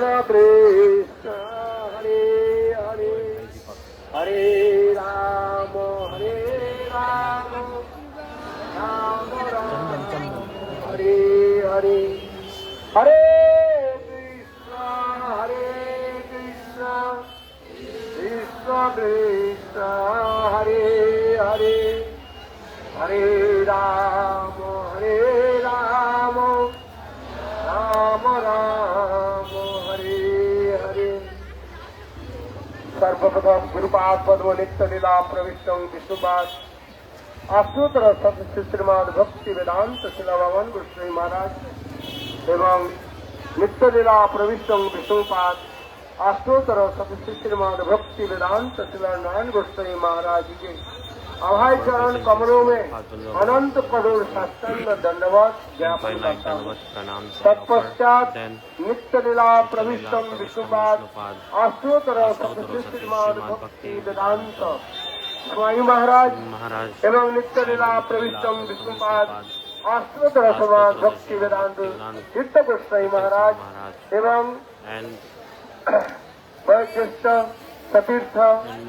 कृष्ण हरे हरे हरे राम राम राम हरे हरे हरे कृष्ण कृष्ण कृष्ण हरे हरे हरे राम राम राम हरे हरे। सर्वप्रथम गुरुपाद पद्म नित्य लीला प्रविष्टं विष्णुपाद आश्रोतर सदस्य श्रीमद भक्ति वेदांत शिलावन गोस्वामी महाराज एवं नित्य लीला प्रविष्टं विष्णुपाद आश्रोतर सदस्य श्रीमद भक्ति वेदांत शिलावन गोस्वामी महाराज के अभय चरण कमलों में अनंत करोड़ साष्टांग दंडवत ज्ञापन करता हूं। तत्पश्चात नित्य लीला प्रविष्टं विष्णुपाद आश्रोतर सदस्य श्रीमद भक्ति वेदांत स्वामी महाराज एवं नित्य लीला प्रविष्टं विष्णुपाद आश्रोतर समाज भक्ति वेदांत चित्त गोस्वामी महाराज एवं वैशिष्ट सतीर्थ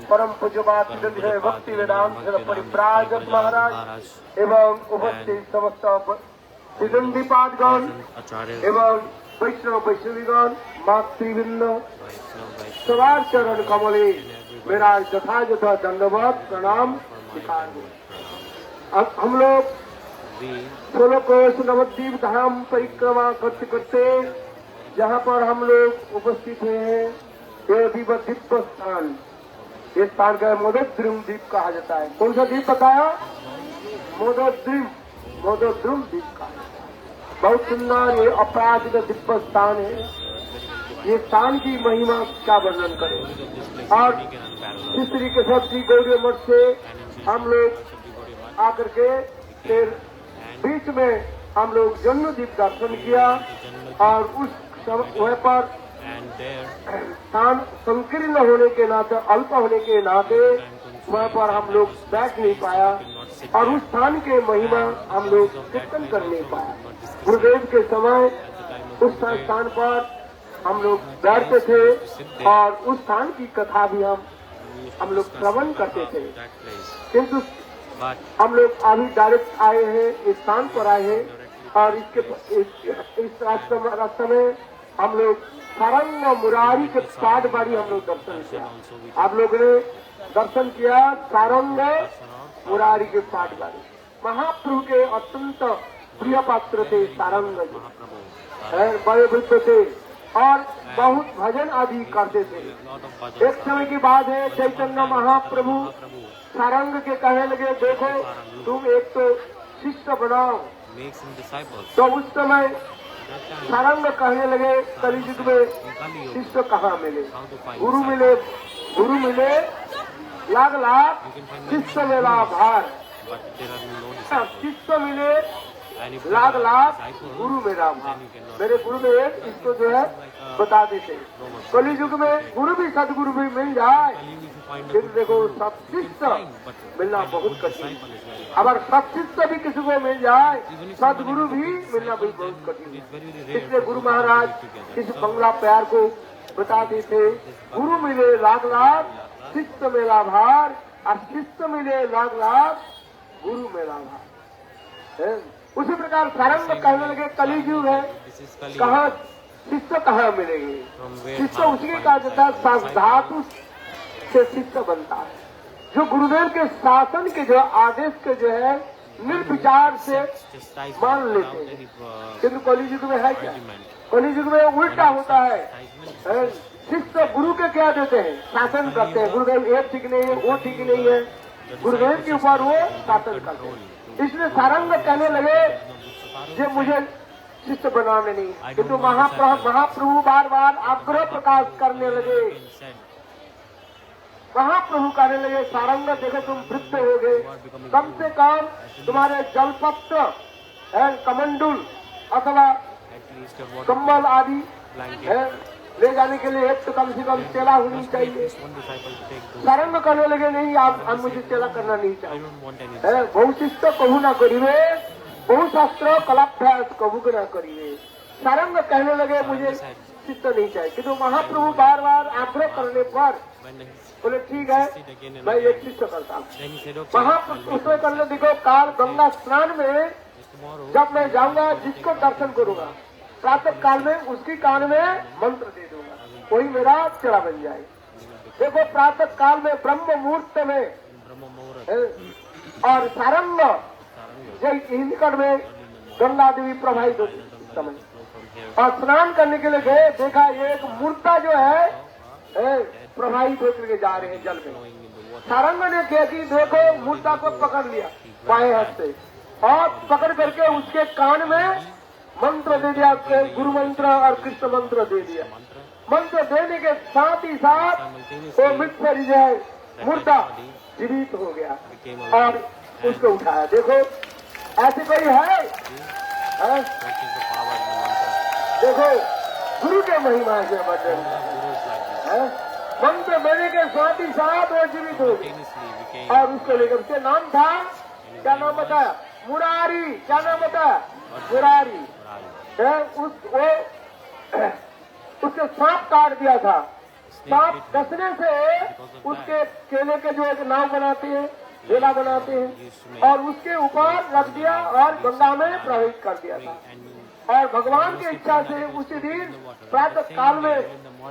परम पूज्यपाद भक्ति वेदांत परिव्राजक महाराज एवं उपस्थित समस्त सिद्धंदीपादगण एवं वैष्णव वैष्णवीगण मातृवृंद सवार चरण कमले मेरा यथायथ दंडवत प्रणाम स्वीकार। अब हम लोग 16 कोष नवद्वीप धाम परिक्रमा करते करते जहाँ पर हम लोग उपस्थित हैं ये दिव्य स्थान, इस स्थान का मोदोद्रिम द्वीप कहा जाता है। कौन सा द्वीप बताया? मोदोद्रिम द्वीप कहा जाता है। बहुत सुंदर ये अपराजित दिव्य स्थान है। ये स्थान की महिमा क्या वर्णन करें। और इस तरीके से श्री गौरी मठ से हम लोग आकर के फिर बीच में हम लोग जन्मद्वीप दर्शन किया और उस समय पर स्थान संकीर्ण होने के नाते अल्प होने के नाते वहाँ पर हम लोग बैठ नहीं पाया और उस स्थान के महिमा हम लोग कीर्तन कर नहीं पाया। गुरुदेव के समय उस स्थान पर हम लोग बैठते थे और उस स्थान की कथा भी हम लोग श्रवण करते थे, किंतु हम लोग अभी डायरेक्ट आए हैं, इस स्थान पर आए हैं और इस रास्ते में हम लोग सारंग मुरारी के पाठ बारी हम लोग दर्शन किया। आप लोगों ने दर्शन किया सारंग मुरारी के पाठ बारी। महाप्रभु के अत्यंत प्रिय पात्र थे सारंग जी, बड़े वृद्ध थे और बहुत भजन आदि करते थे। एक समय की बात है, चैतन्य महाप्रभु सारंग के कहने लगे देखो तुम एक तो शिष्य बनाओ। तो उस समय सारंग कहने लगे कलियुग में शिष्य कहाँ मिले, गुरु मिले लाख लाख शिष्य मिला भार, शिष्य मिले लाख लाख गुरु मेरा भार। मेरे गुरुदेव इसको जो है बता देते। कलियुग में गुरु भी सदगुरु भी मिल जाए, फिर देखो सब शिष्य मिलना बहुत कठिन। अगर सब शिष्य भी किसी को मिल जाए सदगुरु भी मिलना भी बहुत कठिन। इसलिए गुरु महाराज इस बंगला प्यार को बताते थे, गुरु मिले लाख लाख शिष्य मेरा भार और शिष्य मिले लाख लाख गुरु मेरा भार। उसी प्रकार सारंग कहने लगे कलियुग है, कहाँ शिष्य कहाँ मिलेंगे। शिष्य उसी का जाता धातु से शिष्य बनता है, जो गुरुदेव के शासन के जो आदेश के जो है निर्विचार से मान लेते हैं। किंतु कलियुग में है क्या? कलियुग में उल्टा होता है। शिष्य गुरु के क्या देते हैं? शासन करते हैं। गुरुदेव ये ठीक नहीं है, वो ठीक नहीं है, गुरुदेव के ऊपर वो शासन करते हैं। इसलिए सारंग कहने लगे जो मुझे शिष्य बनाने नहीं, किंतु महाप्रभु बार बार आग्रह प्रकाश करने लगे। महाप्रभु कहने लगे सारंग देखो तुम वृद्ध हो गए, कम से कम तुम्हारे जलपत्र कमंडुल अथवा कम्बल आदि ले जाने के लिए एक तो कम से कम चेला होनी चाहिए। सारंग कहने लगे नहीं, आप मुझे चेला करना नहीं चाहिए। बहु शिष्य कहू न करिए, बहु शास्त्र कलाभ्यास कबू न करिए। सारंग कहने लगे मुझे चित्त नहीं चाहिए, किंतु महाप्रभु बार बार आग्रह करने पर बोले ठीक है मैं एक शिष्य करता हूँ। महाप्रभु उसमें करने देखो काल गंगा स्नान में जब मैं जाऊंगा जिसको दर्शन करूंगा प्रातः काल में उसकी कान में मंत्र दे दूंगा, वही मेरा चेला बन जाए। देखो प्रातः काल में ब्रह्म मुहूर्त में और सारंग निकट में गंगा देवी प्रभावित होती समय और स्नान करने के लिए गए, देखा एक मूर्ता जो है प्रभावित होकर के जा रहे हैं जल में। सारंग ने क्या कि देखो मूर्ता को पकड़ लिया बाएं हाथ से और पकड़ करके उसके कान में मंत्र दे दिया, गुरु मंत्र और कृष्ण मंत्र दे दिया। मंत्र देने के साथ ही साथ वो मृत जाए मूर्ता जीवित हो गया और उसको उठाया। देखो ऐसे कोई है? देखो गुरु के महिमा के वचन मंत्र देने के साथ ही साथ वो जीवित हो गए और उसको लेकर उसके नाम था, क्या नाम बताया? मुरारी। क्या नाम बताया? मुरारी। उसके सांप काट दिया था, सांप डसने से उसके केले के जो एक नाव बनाते हैं, झोला बनाते हैं और उसके ऊपर रख दिया और गंगा में प्रवेश कर दिया था। और भगवान की इच्छा से उसी दिन प्रातः काल में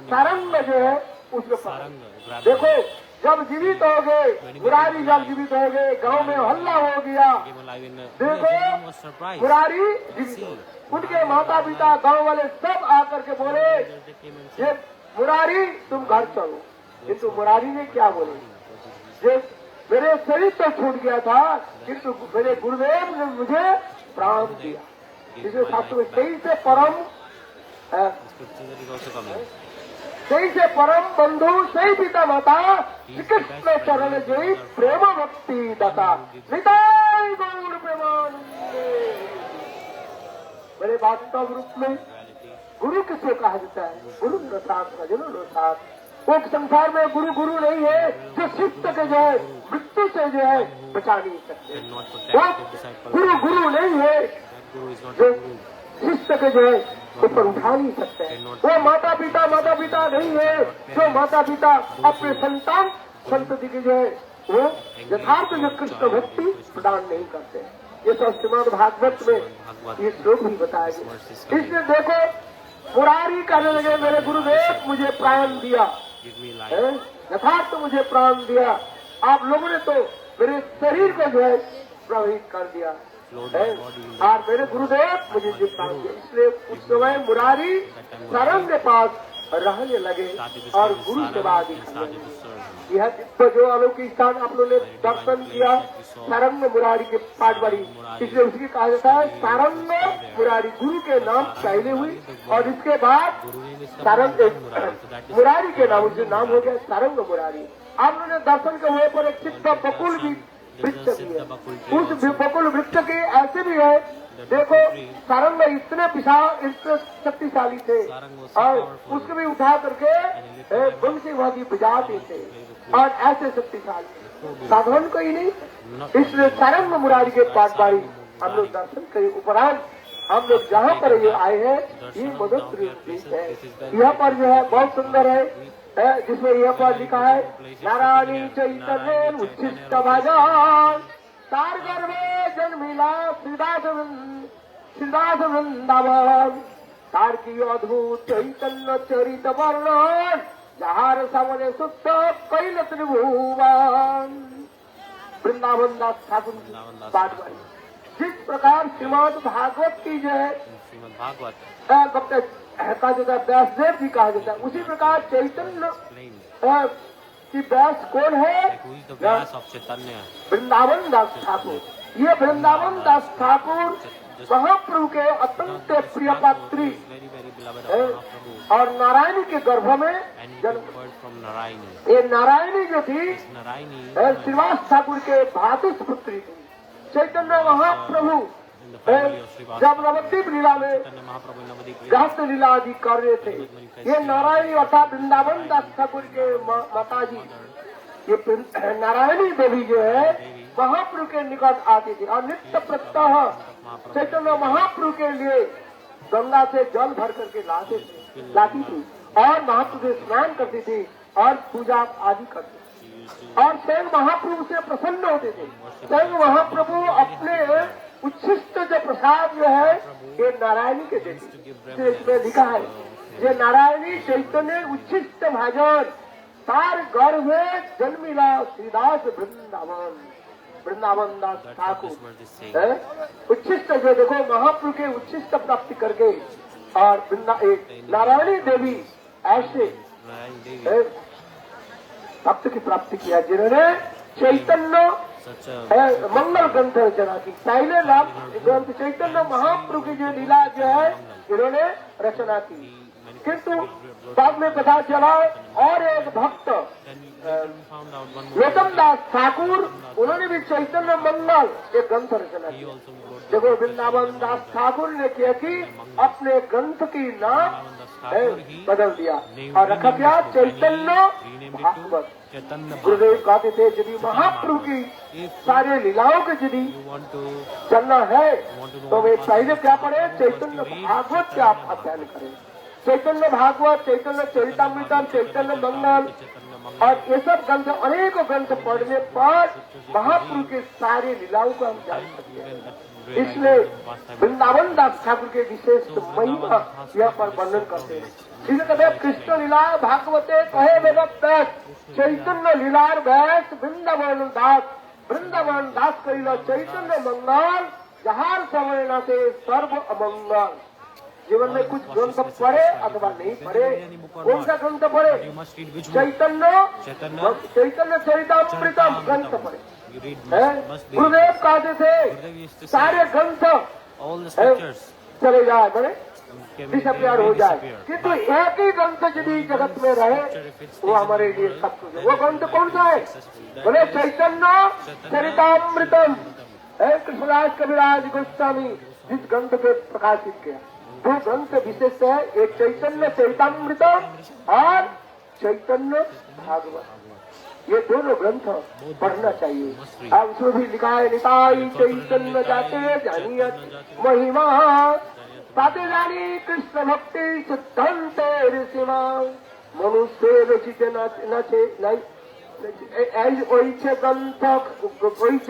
सारंग जो है उसको देखो जब जीवित हो गए, मुरारी जब जीवित हो गए, गांव में हल्ला हो गया। देखो मुरारी जीवित, उनके माता पिता गांव वाले सब आकर के बोले ये मुरारी तुम घर चलो, किंतु मुरारी ने क्या बोले? ये मेरे शरीर तो छूट गया था किंतु मेरे गुरुदेव ने मुझे प्राण दिया। इसलिए शास्त्र में सही से परम बंधु सही पिता माता श्री कृष्ण चरण जय प्रेम भक्ति दाता निताय गौर प्रेमानंदे। मेरे वास्तव रूप में गुरु किसको कहा जाता है? गुरु प्रसाद भजनो साथ। वो संसार में गुरु गुरु नहीं है जो शिष्य के जो है मृत्यु से जो है बचा नहीं सकते। वो गुरु गुरु नहीं है जो शिष्य के जो है ऊपर उठा नहीं सकते हैं। वो माता पिता नहीं है जो माता पिता अपने संतान संतति के जो है वो यथार्थ जो कृष्ण भक्ति प्रदान नहीं करते। ये सब श्रीमद् भागवत में ये श्लोक भी बताया गया। इसलिए देखो मुरारी कहने लगे मेरे गुरुदेव मुझे प्राण दिया, यथार्थ मुझे प्राण दिया, आप लोगों ने तो मेरे शरीर को जो है प्रभावित कर दिया और मेरे गुरुदेव मुझे जितना दिया। इसलिए उस समय मुरारी सारंग के पास रहने लगे और गुरु सेवा दिखाई। यह जो अलौकिक स्थान आप लोगों ने दर्शन किया सारंग मुरारी के पाटवारी, इसलिए उसकी कहा जाता है सारंग मुरारी। गुरु के नाम पहले हुई और इसके बाद सारंग मुरारी के नाम उसके नाम हो गया सारंग मुरारी। आप लोगों ने दर्शन के हुए पर एक सिद्ध बकुल भी वृक्ष भी है, उस बकुल वृक्ष के ऐसे भी है। देखो सारंग इतने इतने शक्तिशाली थे और उसको भी उठा करके बंसी वादी बजाते थे और ऐसे शक्तिशाली साधारण कोई नहीं। इसलिए सारंग मुरारी के पाटवारी हम लोग दर्शन के उपरांत हम लोग जहाँ पर ये आए हैं ये मदद है। यहाँ पर जो है बहुत सुंदर है जिसमें यह पर लिखा है नारायणी चैतन्य उच्छिष्ट भजन तार गर्भे जन्मिला श्रीदास वृंदावन तार की अद्भुत चैतन्य चरित वर्णन जहार सामने सुप्त कैल त्रिभुवन। वृंदावन दास ठाकुर की पाटवारी। जिस प्रकार श्रीमद् भागवत की जो है कहा जाता है व्यासदेव जी कहा जाता है, उसी प्रकार चैतन्य की व्यास कौन है? वृंदावन दास ठाकुर। ये वृंदावन दास ठाकुर महाप्रभु के अत्यंत प्रिय पात्री और नारायणी के गर्भ में जन्म। ये नारायणी जो थी श्रीवास ठाकुर के भातुष पुत्री थी। चैतन्य महाप्रभु जब नवद्वीप लीला में गृहस्थ लीला आदि कर रहे थे, ये नारायणी अर्थात वृंदावन दास ठाकुर के माता जी ये नारायणी देवी जो है महाप्रभु के निकट आती थी और नित्य प्रत्यह चैतन्य महाप्रभु के लिए गंगा से जल भर करके लाती थी और महाप्रभु से स्नान करती थी और पूजा आदि करती थी और स्वयं महाप्रभु से प्रसन्न होते थे। स्वयं महाप्रभु अपने उच्छिष्ट जो प्रसाद जो है ये नारायणी के देते। इसमें लिखा है ये नारायणी चैतन्य उच्छिष्ट भाजन तार गर्भ जन्मिला श्रीदास वृंदावन वृंदावन दास ठाकुर। उच्छिष्ट जो देखो महाप्रभु के उच्छिष्ट प्राप्ति करके और नारायणी देवी ऐसे भक्त की प्राप्ति किया जिन्होंने चैतन्य मंगल ग्रंथ रचना की। पहले ग्रंथ चैतन्य महाप्रभु की जो लीला जो है इन्होंने रचना की, किंतु बाद में पता चला और एक भक्त लोकम दास ठाकुर उन्होंने भी चैतन्य मंगल एक ग्रंथ रचना किया। देखो वृंदावन दास ठाकुर ने किया कि अपने ग्रंथ की नाम बदल दिया और रखा क्या चैतन्य भागवत। गुरुदेव कहते थे यदि महाप्रभु की सारे लीलाओं के यदि चलना है तो वे पहले क्या पढ़े चैतन्य भागवत का आप अध्ययन करें। चैतन्य भागवत, चैतन्य चरितामृतम, चैतन्य मंगल और ये सब ग्रंथ अनेक ग्रंथ पढ़ने पर महाप्रभु के सारे लीलाओं को हम जान सकते हैं। इसलिए वृंदावन दास ठाकुर के विशेष महिमा यहाँ पर वर्णन करते हैं। इसलिए कहते कृष्ण लीला भागवते कहे वेद चैतन्य लीलार वैस वृंदावन दास कहिला चैतन्य मंगल जहार समय न से सर्व अमंगल। जीवन में कुछ ग्रंथ पढ़े अथवा नहीं पढ़े, कौन सा ग्रंथ पढ़े चैतन्य चरितामृतम ग्रंथ पढ़े। गुरुदेव कहते थे सारे ग्रंथ चले जाए बड़े डिसअपियर हो जाए, किंतु एक ही ग्रंथ यदि जगत में रहे वो हमारे लिए सब कुछ है। वो ग्रंथ कौन सा है? बोले चैतन्य चरितामृतम। कृष्णदास कविराज गोस्वामी जिस ग्रंथ पे प्रकाशित किया वो ग्रंथ विशेष है एक चैतन्य चरितामृतम और चैतन्य भागवत। ये दोनों ग्रंथ पढ़ना चाहिए। अब उसमें भी लिखा है निताई चैतन्य जाते जानियत महिमा ताते जानी कृष्ण भक्ति सिद्धांत ऋषिमा मनुष्य रचित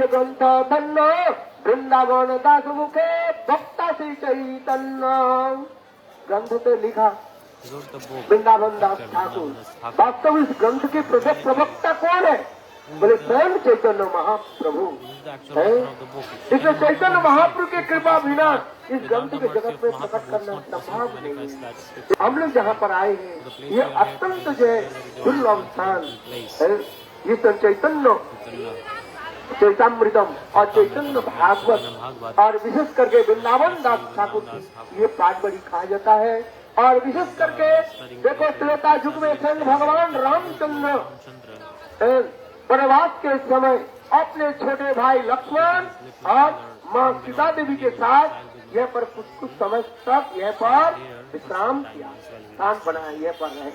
ग्रंथ धन्य वृंदावन दास मुखे भक्ता श्री चैतन्य। ग्रंथ पे लिखा वृंदावन दास ठाकुर। वास्तव इस ग्रंथ के प्रवक्ता कौन है? बोले स्वयं चैतन्य महाप्रभु है। इसलिए चैतन्य महाप्रभु की कृपा बिना इस ग्रंथ के जगत में प्रकट करना संभव नहीं है। हम लोग जहाँ पर आए हैं ये अत्यंत जो है दुर्लभ स्थान है। ये चैतन्य चैतामृतम और चैतन्य भागवत और विशेष करके वृंदावन दास ठाकुर की ये पाठ बड़ी कहा जाता है। और विशेष करके देखो त्रेता युग में स्वयं भगवान रामचंद्र वनवास के समय अपने छोटे भाई लक्ष्मण और माँ सीता देवी के साथ यह पर कुछ समय तक यह पर विश्राम किया, स्थान बनाया, यह पर रहे।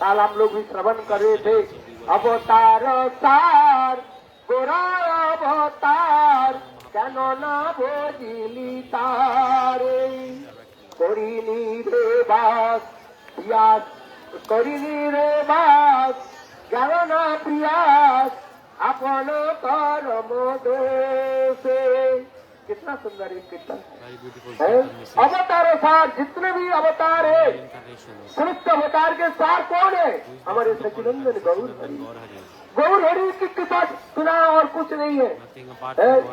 काल हम लोग भी श्रवण कर रहे थे अवतार सार गोराया अवतार কেন না বুঝিলি তারে করিনি রে বাস পিয়াস করিনি রে বাস গেল না প্রিয়াস আপন করম দোষে। कितना सुंदर एक कीर्तन है। अवतारों सार जितने भी अवतार है समस्त अवतार के सार कौन है? हमारे सचिनंदन गौर हरि। गौर हरि की कृपा सुना और कुछ नहीं है।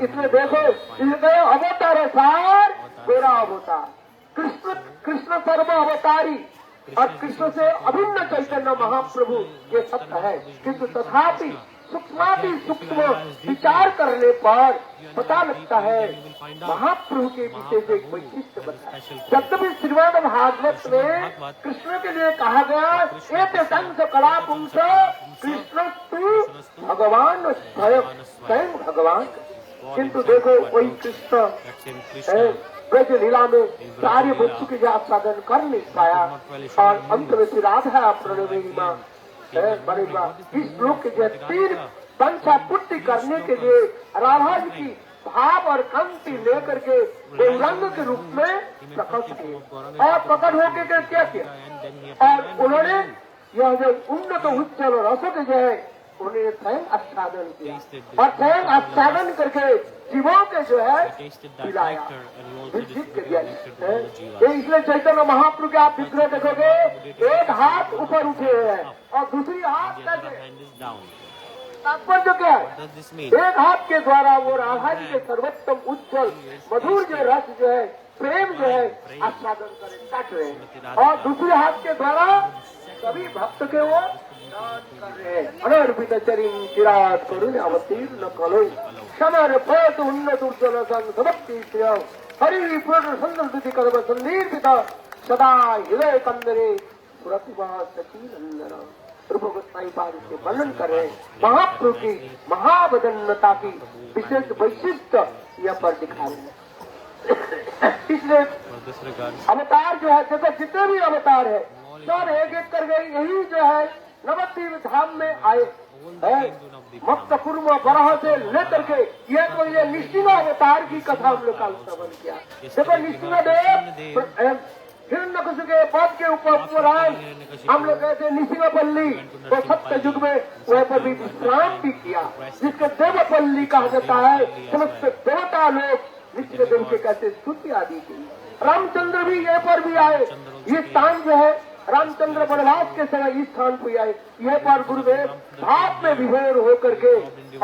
इसमें देखो इसमें अवतार सार गोरा अवतार कृष्ण सर्व अवतारी और कृष्ण से अभिन्न चैतन्य महाप्रभु ये सत्य है। किंतु तथापि सूक्ष्माति सूक्ष्म विचार करने पर पता लगता है महाप्रभु के विशेष एक वैशिष्ट बनता है। जब भी श्रीमद् भागवत में कृष्ण के लिए कहा गया एक संस कला पुंस कृष्ण तू भगवान स्वयं भगवान। किंतु देखो वही कृष्ण वैसे लीला में सारे वस्तु के आस्वादन कर नहीं पाया और अंत में श्री राधा प्रणवी माँ बनेगा। इस लोक के तीन पंचा पूर्ति करने के लिए राधा जी की भाव और कांति लेकर के गौरांग के रूप में प्रकट किए और प्रकट होकर क्या किया और उन्होंने यह जो उन्नत उज्जवल रसक जो है उन्हें स्वयं आच्छादन किया और स्वयं आच्छादन करके जीवों के जो है पिलाया इसलिए चैतन्य महाप्रभु के आप विग्रह देखोगे एक हाथ ऊपर उठे हुए हैं और दूसरी हाथ कैसे तात्पर्य क्या है एक हाथ के द्वारा वो राधा जी के सर्वोत्तम उज्जवल मधुर जो रस जो है प्रेम जो है आस्वादन करे काट रहे हैं और दूसरे हाथ के द्वारा सभी भक्त के वो कर रहे हैं अनर्पित चरिम चिरात करुण अवतीर्ण कलो समर्पयत उन्नत उज्ज्वल समक्ति हरि पूर्ण सुंदर स्तुति कर्म सुनिर्पित सदा हृदय कंदरे प्रतिभा सचीनंदन प्रभु गोसाई पाद के वर्णन कर रहे महाप्रभु की महावदन्यता की विशेष वैशिष्ट यह पर दिखा रहे हैं। इसलिए अवतार जो है देखो जितने भी अवतार है सब एक एक कर गए यही जो है नवद्वीप धाम में आए मत पूर्व बरह से लेकर के ये तो ये निश्चिंग अवतार की कथा हम लोग का श्रवण किया। देखो निश्चिंग देव हिरण्यकशिपु के पद के ऊपर हम लोग कहते निसिंगपल्ली तो सत्य युग में वह पर भी विश्राम भी किया जिसके देवपल्ली कहा जाता है समस्त देवता लोग निश्चित देव के कहते स्तुति आदि की। रामचंद्र भी ये पर भी आए ये स्थान जो है रामचंद्र वनवास के समय इस स्थान पर आए यह पर गुरुदेव भाव में विभोर होकर के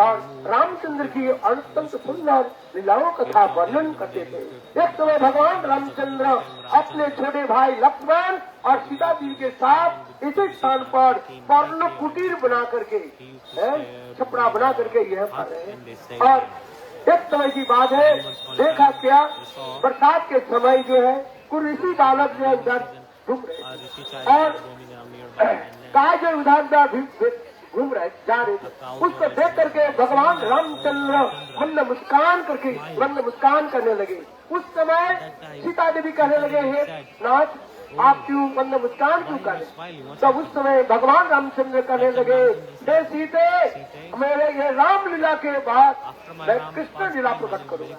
और रामचंद्र की अत्यंत सुंदर लीलाओं कथा वर्णन करते थे। एक समय भगवान रामचंद्र अपने छोटे भाई लक्ष्मण और सीता जी के साथ इसी स्थान पर पर्ण कुटीर बना करके छपड़ा बना करके यह कर रहे हैं और एक समय की बात है देखा क्या बरसात के समय जो है कुछ ऋषि बालक जो है उधर घूम रहे और कहा जो उधर घूम रहे जा रहे थे उसको देख करके भगवान रामचंद्र मन मुस्कान करने लगे। उस समय सीता देवी कहने लगे हे नाथ आप क्यों मन मुस्कान क्यों करे तब उस समय भगवान रामचंद्र कहने लगे हे सीते मेरे ये रामलीला के बाद मैं कृष्ण लीला प्रकट करूँगा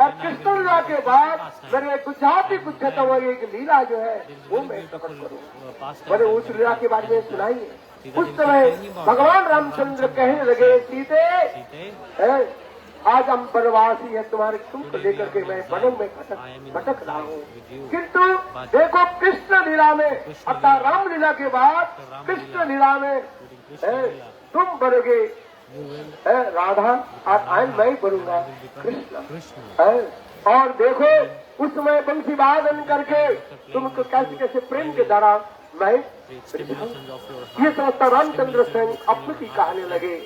और कृष्ण लीला के बाद मेरे गुजराती गुजतम एक लीला जो है वो मैं प्रकट करूँगा। मैंने उस लीला के बारे में सुनाई। उस समय भगवान रामचंद्र कहने लगे सीते आज हम वनवासी है तुम्हारे तुमको लेकर के मैं वनों में भटक रहा हूँ किंतु देखो कृष्ण लीला में अर्थात राम लीला के बाद कृष्ण लीला में तुम बनोगे राधा और मैं बनूंगा कृष्ण और देखो उस समय बंसी वादन करके तुमको कैसे कैसे प्रेम के द्वारा मैं ये समझता रामचंद्र स्वयं अपने की कहने लगे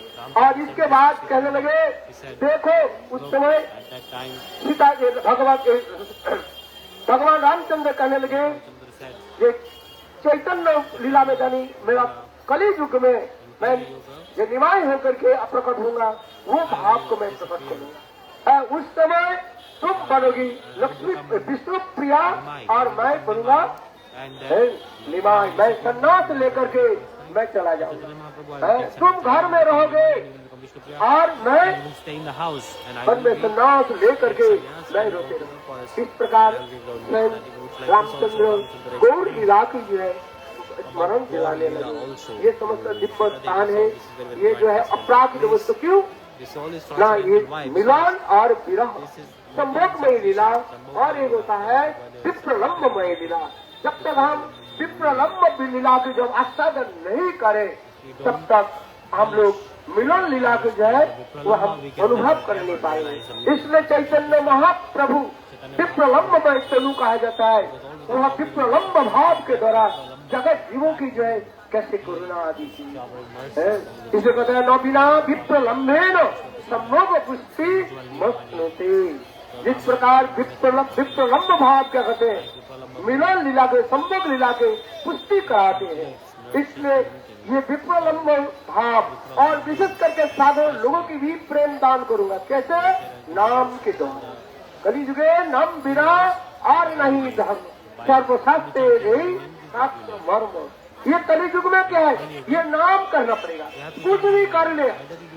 और इसके बाद कहने लगे देखो उस समय सीता के भगवान रामचंद्र कहने लगे ये चैतन्य लीला में जानी मेरा कली युग में मैं ये निमाय होकर के प्रकट होगा वो भाव को मैं प्रकट करूंगा। उस समय तुम बनोगी लक्ष्मी विष्णु प्रिया और मैं बनूंगा निमाय मैं सन्यास लेकर के मैं चला जाऊंगा तुम घर में रहोगे और मैं वन में सन्यास लेकर के मैं रोते रहूंगा। इस प्रकार रामचंद्र गौर इलाके जो है स्मरण दिलाने लगे। ये समस्त दिव्य स्थान है ये जो है अपराध वस्तु क्यों ना ये मिलान और विरह संभोगमय लीला और एक होता है विप्रलम्बमय लीला। जब तक हम विप्रलम्ब लीला के जब आस्वादन नहीं करें तब तक हम लोग मिलन लीला के जो है वो हम अनुभव कर नहीं पाएंगे। इसलिए चैतन्य महाप्रभु विप्रलम्बमय तनु कहा जाता है। वह विप्रलम्ब भाव के द्वारा जगत जीवों की जो है कैसे करुणा आदि की इसे कहते हैं न बिना विप्रलम्बे न सम्भोग पुष्टि मस्तनोते। जिस प्रकार विप्रलम्ब भाव क्या कहते हैं मिलन लीला के संभोग लीला के पुष्टि कराते हैं। इसलिए ये विप्रलम्ब भाव और विशेष करके साधारण लोगों की भी प्रेम दान करूंगा कैसे नाम के द्वारा। कलिजुगे नाम बिना और नहीं धर्म सर्वशास्त्र शास्त्र मर्म ये कलियुग में क्या है, ये नाम करना पड़ेगा। कुछ भी कर ले,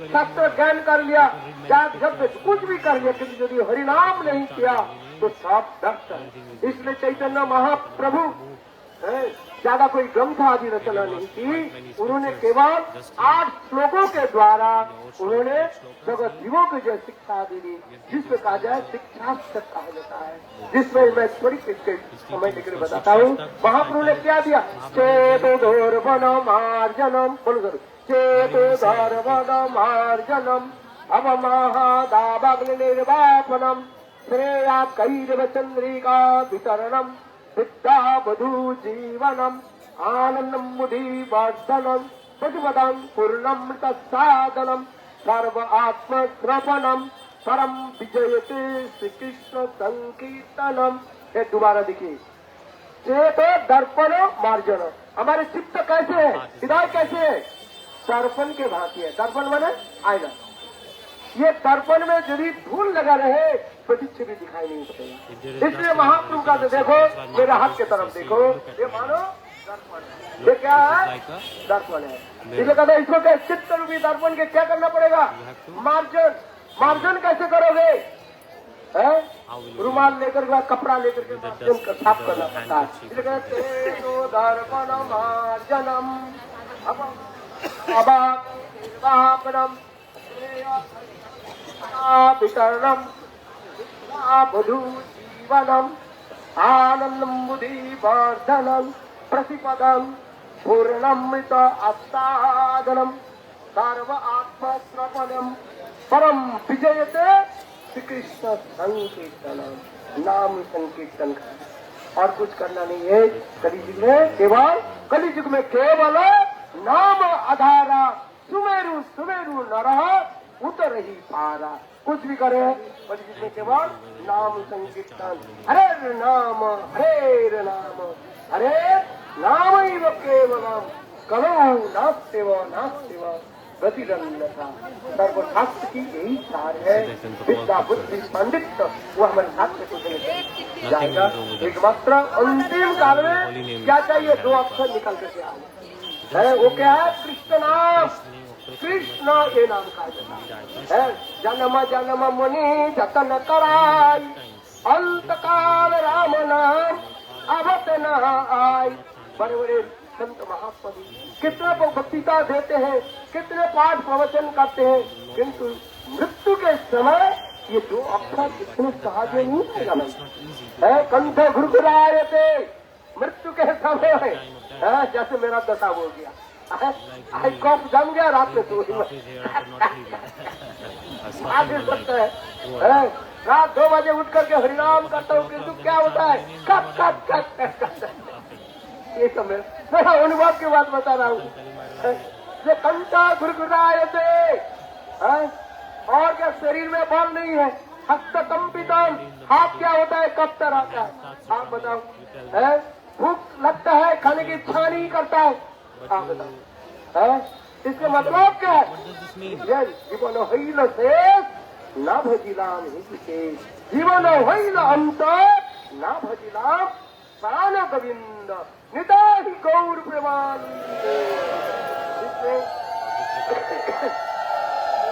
शास्त्र ज्ञान कर लिया, जात जब कुछ भी कर लिया, किंतु यदि हरिनाम नहीं किया तो सब व्यर्थ है। इसलिए चैतन्य महाप्रभु ज्यादा कोई ग्रंथ आदि रचना नहीं की, उन्होंने केवल 8 श्लोकों के द्वारा उन्होंने जगत जीवों को जो शिक्षा दी, जिसमें कहा जाए शिक्षा कहा जाता है, जिसमें मैं थोड़ी समय लेकर बताता हूँ। महाप्रभु ने क्या दिया, चेतोधर्वनमार्जनम, बोलो जरूर, चेतोधर्वनमार्जनम अवमहादाभग्न निर्वापनम श्रेया कैरव चंद्रिका वितरणम विद्या वधु जीवनम आनंदम बुद्धि वर्धनम प्रतिपदम पूर्णमृत साधनम सर्व आत्म श्रवणम परम विजयते श्री कृष्ण संकीर्तनम। दोबारा देखिए, चेतो दर्पण मार्जन, हमारे चित्त कैसे है, हृदय कैसे है, दर्पण के भांति है। दर्पण माने आईना। ये दर्पण में यदि धूल लगा रहे प्रतिच्छ भी दिखाई नहीं पड़ेगा। इसलिए महाप्रभु का तो देखो, मेरे हाथ की तरफ देखो, ये मानो दर्पण है। ये क्या है, दर्पण है। इसलिए कहते हैं इसको क्या, चित्त रूपी दर्पण के क्या करना पड़ेगा, मार्जन। मार्जन कैसे करोगे, रुमाल लेकर के, कपड़ा लेकर के मार्जन कर साफ करना पड़ता है। इसलिए कहते हैं दर्पण मार्जनम अबापनम वितरणम वधु जीवनम आनंदम बुद्धि वर्धनम प्रतिपदम पूर्णमृत आस्वादनम सर्व आत्म श्रवणम परम विजयते श्री कृष्ण संकीर्तनम। नाम संकीर्तन का और कुछ करना नहीं है। कलियुग में केवल नाम आधारा सुमेरु सुमेरु नरह उतर ही पारा। कुछ भी करे पर जिसमें केवल नाम संकीर्तन, हरे नाम हरे नाम हरे नाम ही केवलम कलो नास्तिव नास्तिव गतिरन्यथा। सर्वशास्त्र की यही सार है। विद्या बुद्धि पंडित वो हमारे शास्त्र को देने जाएगा। एकमात्र अंतिम काल में क्या चाहिए, 2 अक्षर निकल करके आए, वो क्या है, कृष्ण नाम। कृष्ण ये नाम का है। जन्म जन्म मुनि जतन कराई, अंत काल राम नाम आवत न आई। बड़े बड़े संत महात्मा कितने बक्तृता देते हैं, कितने पाठ प्रवचन करते हैं, किंतु मृत्यु के समय ये 2 अक्षर इतने सहज नहीं है। कंठ घुरघुराए थे मृत्यु के समय, जैसे मेरा दशा हो गया, कफ जम गया, रात में सो आगे सकता है। रात 2 बजे उठ करके हरिनाम करता हूँ, किंतु क्या होता है, कट कट कट कट। ये समय मेरा अनुभव की बात बता रहा हूँ। जो कंटा घुरघुराए थे, और क्या शरीर में बल नहीं है, हस्तकंपितम, हाथ क्या होता है, कब तरह का, आप बताओ। भूख लगता है, खाने की इच्छा नहीं करता है, आप बताओ। इसका मतलब क्या है, जीवन हिल शेष न भजिलाम ही, जीवन हिल अंत न भजिलाम प्राण गोविंद निताहि गौर प्रेमानंद।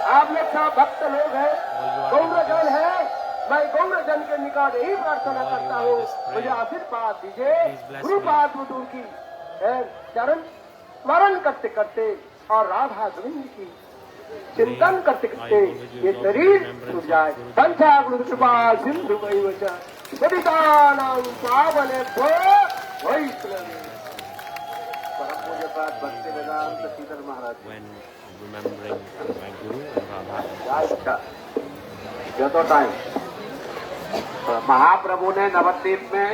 आप लोग सब भक्त लोग हैं, गौरजन है। मैं गौरजन के निकट यही प्रार्थना करता हूँ, मुझे आशीर्वाद दीजिए। गुरुपाद की चरण स्मरण करते करते और राधा गोविंद की चिंतन करते करते ये शरीर छूट जाए। पंचाग्नि कृपा सिंधु पतितानां पावनेभ्यो वैष्णवेभ्यो। परम पूज्य पाद भक्ति वेदांत श्रीधर महाराज। जो तो टाइम महाप्रभु ने नवद्वीप में